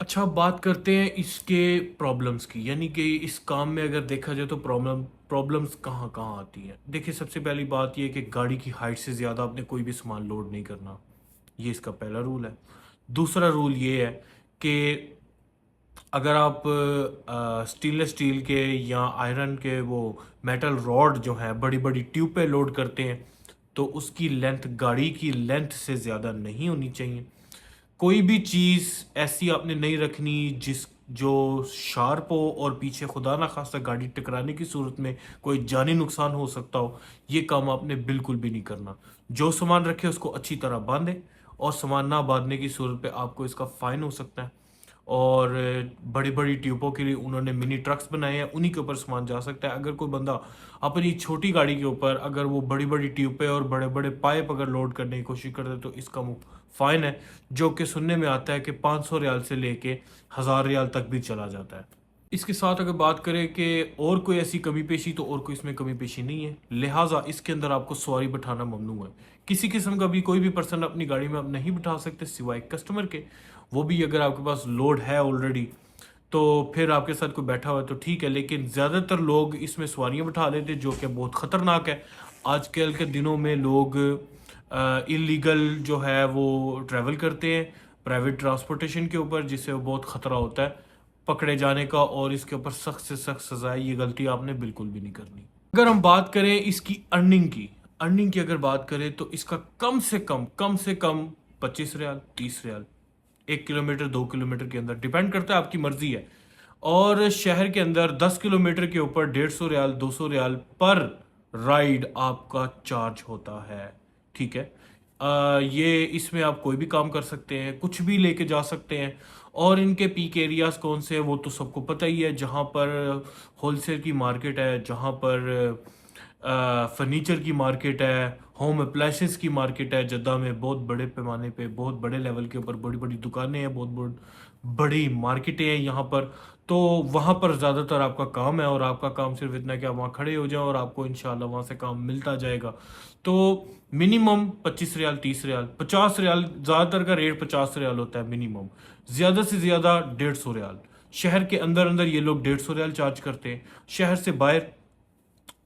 اچھا بات کرتے ہیں اس کے پرابلمس کی، یعنی کہ اس کام میں اگر دیکھا جائے تو پرابلمس کہاں کہاں آتی ہیں. دیکھیں سب سے پہلی بات یہ کہ گاڑی کی ہائٹ سے زیادہ آپ نے کوئی بھی سامان لوڈ نہیں کرنا، یہ اس کا پہلا رول ہے. دوسرا رول یہ ہے کہ اگر آپ سٹین لیس اسٹیل کے یا آئرن کے وہ میٹل راڈ جو ہیں بڑی بڑی ٹیوب پہ لوڈ کرتے ہیں تو اس کی لینتھ گاڑی کی لینتھ سے زیادہ نہیں ہونی چاہیے. کوئی بھی چیز ایسی آپ نے نہیں رکھنی جو شارپ ہو اور پیچھے خدا نہ خواستہ گاڑی ٹکرانے کی صورت میں کوئی جانی نقصان ہو سکتا ہو. یہ کام آپ نے بالکل بھی نہیں کرنا. جو سامان رکھے اس کو اچھی طرح باندھیں، اور سامان نہ باندھنے کی صورت پہ آپ کو اس کا فائن ہو سکتا ہے. اور بڑی بڑی ٹیوبوں کے لیے انہوں نے منی ٹرکس بنائے ہیں، انہی کے اوپر سامان جا سکتا ہے. اگر کوئی بندہ اپنی چھوٹی گاڑی کے اوپر اگر وہ بڑی بڑی ٹیوب پہ اور بڑے بڑے پائپ اگر لوڈ کرنے کی کوشش کرتا ہے تو اس کا فائن ہے، جو کہ سننے میں آتا ہے کہ 500 ریال سے لے کے 1000 ریال تک بھی چلا جاتا ہے. اس کے ساتھ اگر بات کریں کہ اور کوئی ایسی کمی پیشی، تو اور کوئی اس میں کمی پیشی نہیں ہے. لہٰذا اس کے اندر آپ کو سواری بٹھانا ممنوع ہے. کسی قسم کا بھی کوئی بھی پرسن اپنی گاڑی میں آپ نہیں بٹھا سکتے سوائے کسٹمر کے. وہ بھی اگر آپ کے پاس لوڈ ہے آلریڈی تو پھر آپ کے ساتھ کوئی بیٹھا ہوا ہے تو ٹھیک ہے، لیکن زیادہ تر لوگ اس میں سواریاں بٹھا لیتے جو کہ بہت خطرناک ہے. آج کل کے دنوں میں لوگ انلیگل جو ہے وہ ٹریول کرتے ہیں پرائیویٹ ٹرانسپورٹیشن کے اوپر، جس سے وہ بہت خطرہ ہوتا ہے پکڑے جانے کا، اور اس کے اوپر سخت سے سخت سزا ہے. یہ غلطی آپ نے بالکل بھی نہیں کرنی. اگر ہم بات کریں اس کی ارننگ کی اگر بات کریں تو اس کا کم سے کم 25 ریال 30 ریال 1 کلومیٹر 2 کلومیٹر کے اندر ڈیپینڈ کرتا ہے، آپ کی مرضی ہے. اور شہر کے اندر 10 کلومیٹر کے اوپر 150 ریال 200 ریال پر رائڈ آپ کا چارج ہوتا ہے. ٹھیک ہے، یہ اس میں آپ کوئی بھی کام کر سکتے ہیں، کچھ بھی لے کے جا سکتے ہیں. اور ان کے پیک ایریاز کون سے ہیں وہ تو سب کو پتہ ہی ہے، جہاں پر ہول سیل کی مارکیٹ ہے، جہاں پر فرنیچر کی مارکیٹ ہے، ہوم اپلائنسز کی مارکیٹ ہے. جدہ میں بہت بڑے پیمانے پہ بہت بڑے لیول کے اوپر بڑی بڑی دکانیں ہیں، بہت بڑی مارکیٹیں ہیں یہاں پر. تو وہاں پر زیادہ تر آپ کا کام ہے، اور آپ کا کام صرف اتنا ہے کہ آپ وہاں کھڑے ہو جائیں اور آپ کو انشاءاللہ وہاں سے کام ملتا جائے گا. تو منیمم 25 ریال 30 ریال 50 ریال، زیادہ تر کا ریٹ 50 ریال ہوتا ہے منیمم، زیادہ سے زیادہ 150 ریال. شہر کے اندر یہ لوگ 150 ریال چارج کرتے ہیں. شہر سے باہر،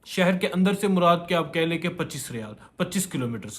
شہر کے اندر سے مراد کہ آپ کہہ لیں کہ 25 ریال 25 کلومیٹر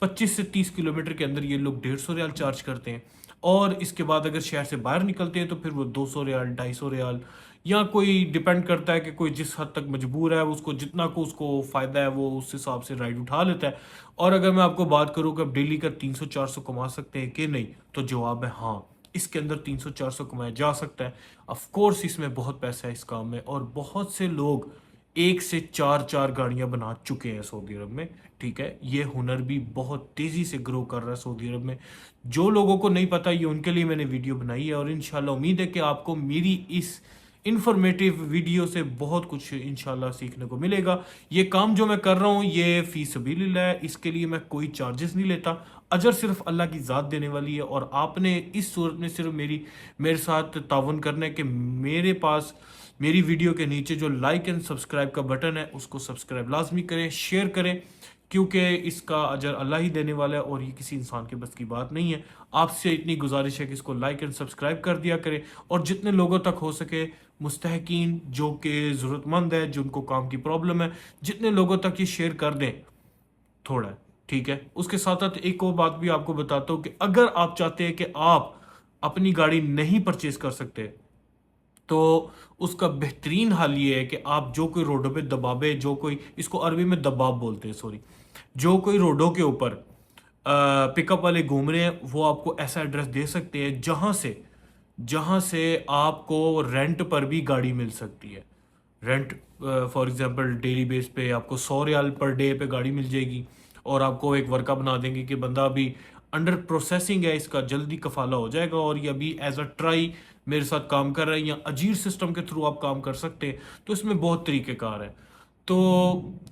25 سے 30 کلومیٹر کے اندر یہ لوگ 150 ریال چارج کرتے ہیں. اور اس کے بعد اگر شہر سے باہر نکلتے ہیں تو پھر وہ 200 ریال 250 ریال، یا کوئی ڈیپینڈ کرتا ہے کہ کوئی جس حد تک مجبور ہے اس کو جتنا کو اس کو فائدہ ہے وہ اس حساب سے رائڈ اٹھا لیتا ہے. اور اگر میں آپ کو بات کروں کہ اب ڈیلی کا 300 400 کما سکتے ہیں کہ نہیں، تو جواب ہے ہاں، اس کے اندر 300 400 کمایا جا سکتا ہے. آف کورس اس میں بہت پیسہ ہے اس کام میں، اور بہت سے لوگ 1 سے 4 گاڑیاں بنا چکے ہیں سعودی عرب میں. ٹھیک ہے، یہ ہنر بھی بہت تیزی سے گرو کر رہا ہے سعودی عرب میں. جو لوگوں کو نہیں پتا یہ ان کے لیے میں نے ویڈیو بنائی ہے، اور انشاءاللہ امید ہے کہ آپ کو میری اس انفارمیٹیو ویڈیو سے بہت کچھ انشاءاللہ سیکھنے کو ملے گا. یہ کام جو میں کر رہا ہوں یہ فی سبیل اللہ ہے، اس کے لیے میں کوئی چارجز نہیں لیتا. اجر صرف اللہ کی ذات دینے والی ہے، اور آپ نے اس صورت میں صرف میرے ساتھ تعاون کرنا ہے کہ میرے پاس میری ویڈیو کے نیچے جو لائک اینڈ سبسکرائب کا بٹن ہے اس کو سبسکرائب لازمی کریں، شیئر کریں، کیونکہ اس کا اجر اللہ ہی دینے والا ہے اور یہ کسی انسان کے بس کی بات نہیں ہے. آپ سے اتنی گزارش ہے کہ اس کو لائک اینڈ سبسکرائب کر دیا کریں، اور جتنے لوگوں تک ہو سکے مستحقین جو کہ ضرورت مند ہے، جن کو کام کی پرابلم ہے، جتنے لوگوں تک یہ شیئر کر دیں تھوڑا ہے. ٹھیک ہے، اس کے ساتھ ساتھ ایک اور بات بھی آپ کو بتاتا ہوں کہ اگر آپ چاہتے ہیں کہ آپ اپنی گاڑی نہیں پرچیز کر سکتے تو اس کا بہترین حل یہ ہے کہ آپ جو کوئی روڈوں پہ دبابے، جو کوئی، اس کو عربی میں دباب بولتے ہیں سوری، جو کوئی روڈوں کے اوپر پک اپ والے گھوم رہے ہیں وہ آپ کو ایسا ایڈریس دے سکتے ہیں جہاں سے آپ کو رینٹ پر بھی گاڑی مل سکتی ہے. رینٹ فار ایگزامپل ڈیلی بیس پہ آپ کو 100 ریال پر ڈے پہ گاڑی مل جائے گی، اور آپ کو ایک ورکہ بنا دیں گے کہ بندہ ابھی انڈر پروسیسنگ ہے، اس کا جلدی کفالہ ہو جائے گا، اور یہ ابھی ایز اے ٹرائی میرے ساتھ کام کر رہے ہیں، یا اجیر سسٹم کے تھرو آپ کام کر سکتے ہیں. تو اس میں بہت طریقہ کار ہے. تو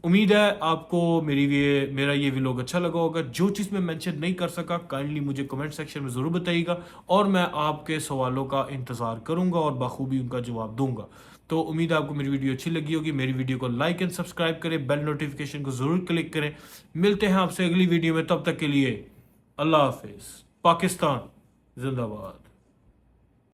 امید ہے آپ کو میرا یہ ویلوگ اچھا لگا ہوگا. جو چیز میں مینشن نہیں کر سکا کائنڈلی مجھے کمنٹ سیکشن میں ضرور بتائیے گا، اور میں آپ کے سوالوں کا انتظار کروں گا اور بخوبی ان کا جواب دوں گا. تو امید ہے آپ کو میری ویڈیو اچھی لگی ہوگی. میری ویڈیو کو لائک اینڈ سبسکرائب کریں، بیل نوٹیفیکیشن کو ضرور کلک کریں. ملتے ہیں آپ سے اگلی ویڈیو میں، تب تک کے لیے اللہ حافظ. پاکستان زندہ باد.